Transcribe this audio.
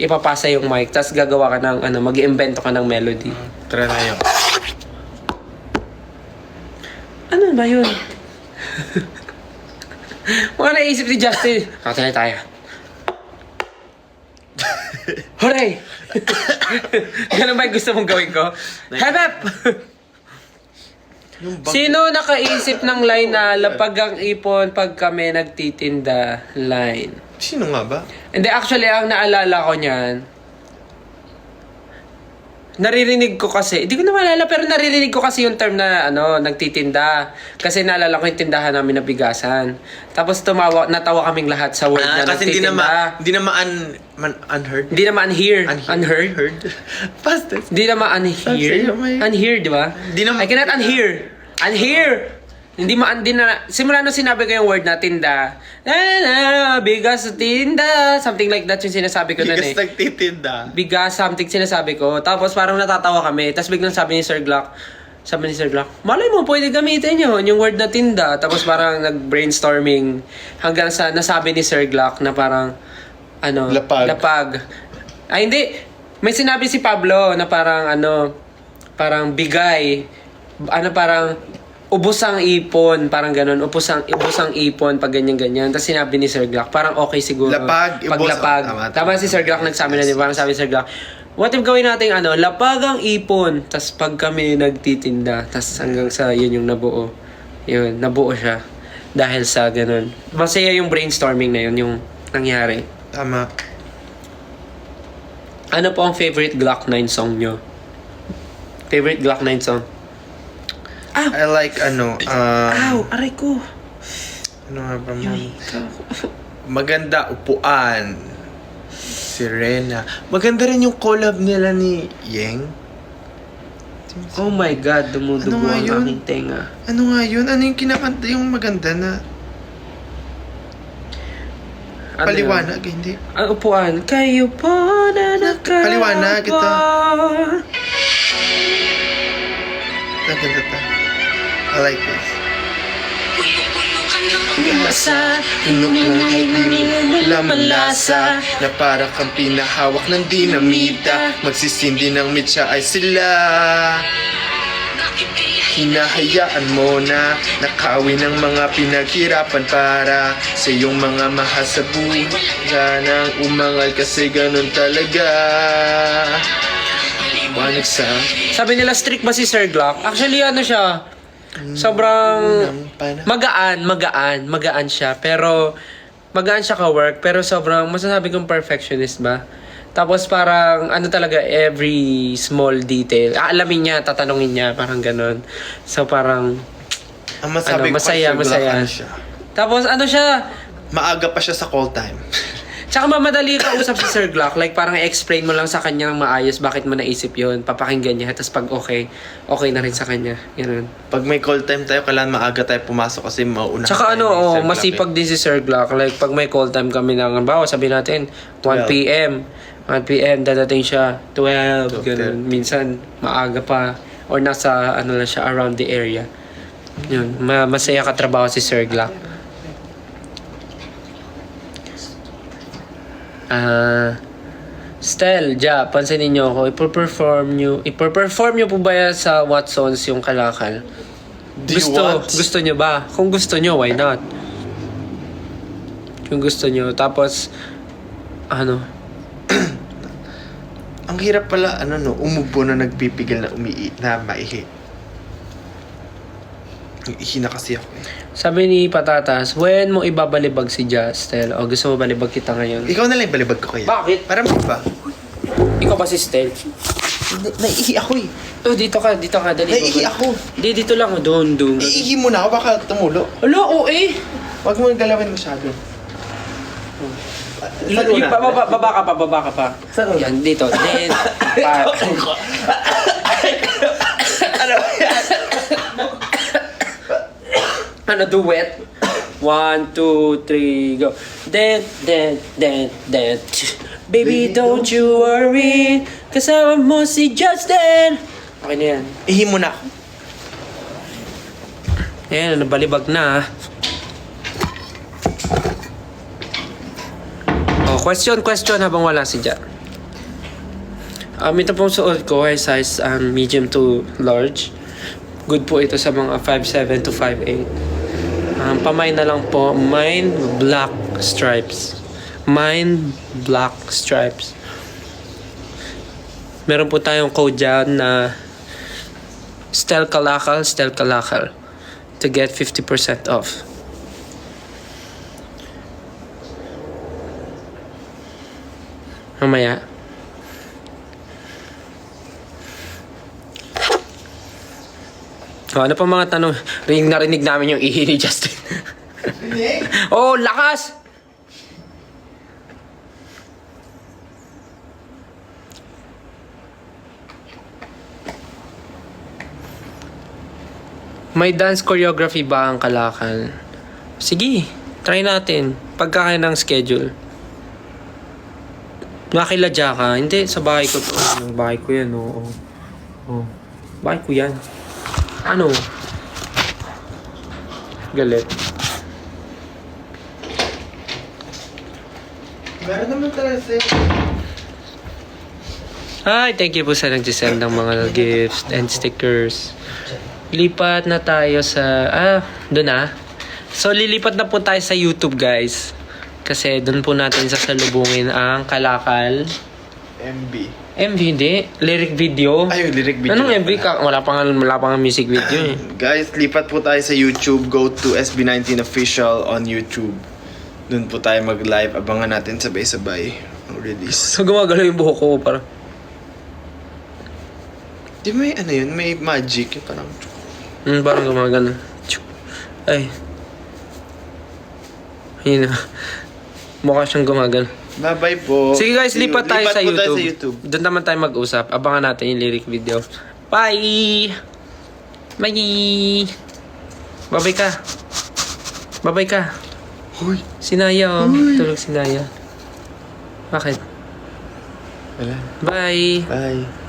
ipapasa yung mic, tapos gagawa ka ng, mag-iimbento ka ng melody. Try na yun. Ano ba yun? Mga naisip ni Justin. Katalay tayo. Hooray! Ganun ba yung gusto mong gawin ko? Hep! Sino nakaisip ng line na lapag ang ipon pag kami nagtitinda line? Sino nga ba? Hindi, actually, ang naalala ko niyan, naririnig ko kasi, hindi ko na maalala, pero naririnig ko kasi yung term na, nagtitinda. Kasi naalala ko yung tindahan namin na bigasan. Tapos natawa kaming lahat sa word na Kasi nagtitinda. hindi naman unheard. Hindi naman unheard. Unheard? Past tense. Hindi naman unheard. Unheard, di ba? Di naman- I cannot unhear. Unhear! Hindi na, simula nung sinabi ko yung word na tinda, bigas sa tinda, something like that yung sinasabi ko nun Bigas nagtitinda. Bigas, something sinasabi ko. Tapos parang natatawa kami. Tapos biglang sabi ni Sir Glock, malay mo, pwede gamitin yun, yung word na tinda. Tapos parang nag-brainstorming hanggang sa nasabi ni Sir Glock na parang, lapag. Ay, hindi. May sinabi si Pablo na parang, parang bigay. Parang, ubos ang ipon. Parang ganun. Ubos ang ipon pag ganyan-ganyan. Tapos sinabi ni Sir Glock, parang okay siguro. Lapag, ubos. Paglapag. Tama si Sir Glock nagsabi na din. Parang sabi ni Sir Glock, what if gawin natin lapag ang ipon. Tapos pag kami nagtitinda. Tapos hanggang sa yun yung nabuo. Yun, nabuo siya. Dahil sa ganun. Masaya yung brainstorming na yun, yung nangyari. Tama. Ano po ang favorite Glock 9 song nyo? Favorite Glock 9 song? I like Aray ko. Ano nga ba mo? Maganda upuan. Sirena. Maganda rin yung collab nila ni Yeng. Oh my God, dumudugo Ano nga ang yun? aking tenga. Ano nga yun? Ano yung kinakanta yung maganda na Ano paliwanag? Hindi. Ang upuan. Kayo po na nakapa. Paliwanag ito. Maganda ta. I like this. Masa, Lamalasa na para kang pinahawak ng dinamita. Magsisindi ng mitsa ay sila. Hinahayaan mo na nakawin ng mga pinaghirapan para sa iyong mga mahal sa buhay. Nang umangal kasi ganun talaga. Sabi nila strict ba si Sir Glock? Actually, siya? Sobrang magaan siya. Pero, magaan siya ka-work. Pero sobrang, masasabi kong perfectionist ba? Tapos parang, talaga, every small detail. Aalamin niya, tatanungin niya, parang ganun. So parang, Ang masabi ko masaya. siya. Tapos siya, Maaga pa siya sa call time. tsaka mamadali ka usap si Sir Glock. Like, parang explain mo lang sa kanya ng maayos bakit mo naisip yun. Papakinggan niya. Tapos pag okay na rin sa kanya. Ganun. Pag may call time tayo, kailangan maaga tayo pumasok kasi mauuna. Tsaka masipag din si Sir Glock. Like, pag may call time kami ng, sabihin natin, 1 p.m. 1 p.m. dadating siya. 12. Ganun. Minsan, maaga pa. Or nasa, lang siya, around the area. Yun. Masaya katrabaho si Sir Glock. Stel, pansinin niyo ako. Ipo-perform niyo po ba yan sa Watsons yung Kalakal? Gusto niyo ba? Kung gusto niyo, why not? Kung gusto niyo. Tapos, Ang hirap pala, umubo na nagpipigil na maihi. Ihi na kasi ako eh. sabi ni Patatas, when mo ibabalibag si Justel? O gusto mo balibag kita ngayon? Ikaw na lang balibag ko kaya. Bakit? Para mo ba? Ikaw ba si Stel? Naiihi ako eh. Oh, dito ka, dali. Naiihi ako. Di, dito lang, doon. Iihi mo na ako, baka tumulo. Alo, Huwag mo galawin masyado. Baba ka pa. Saan una? Yan, dito. Then, duet. 1, 2, 3, go. Then. Baby, don't you worry. Kasama mo si Justin. Okay na yan. Ihi mo na ako. Ayan, nabalibag na. Oh, question habang wala si Ja. Ito pong suot ko ay size medium to large. Good po ito sa mga 5'7 to 5'8. Pamay na lang po, mine black stripes. Mine black stripes. Meron po tayong code dyan na Stel Kalakal to get 50% off. Mamaya. Ano pa mga tanong? Narinig namin yung ihi ni Justin. Oh, lakas! May dance choreography ba ang Kalakal? Sige, try natin. Pagkakaya ng schedule. Nakiladya ka? Hindi, sa bahay ko to. Yung bahay ko yan, oo. Oh. Bahay ko yan. Ano? Galit. Meron naman talaga sa'yo. Hi, thank you po sa nag-send ng mga gifts and stickers. Lipat na tayo sa... doon na. So, lilipat na po tayo sa YouTube, guys. Kasi doon po natin sasalubungin ang Kalakal. MB. MV, hindi. Lyric video. Ay, yung lyric video. Anong MV? Wala pa nga music video eh. Guys, lipat po tayo sa YouTube. Go to SB19 Official on YouTube. Doon po tayo mag-live. Abangan natin sabay-sabay ang release. So, gumagalaw yung buhok ko para... Di may ano yun? May magic. Yung parang... parang gumagano. Ay. Ayun na. Mukha siyang gumagano. Bye-bye po. Sige guys, See you. lipat tayo sa po tayo YouTube. Doon naman tayo mag-usap. Abangan natin yung lyric video. Bye! Bye! Babay ka. Babay ka. Hoy. Si Naya, oh. Uy. Tulog si Naya. Bakit? Wala. Bye! Bye.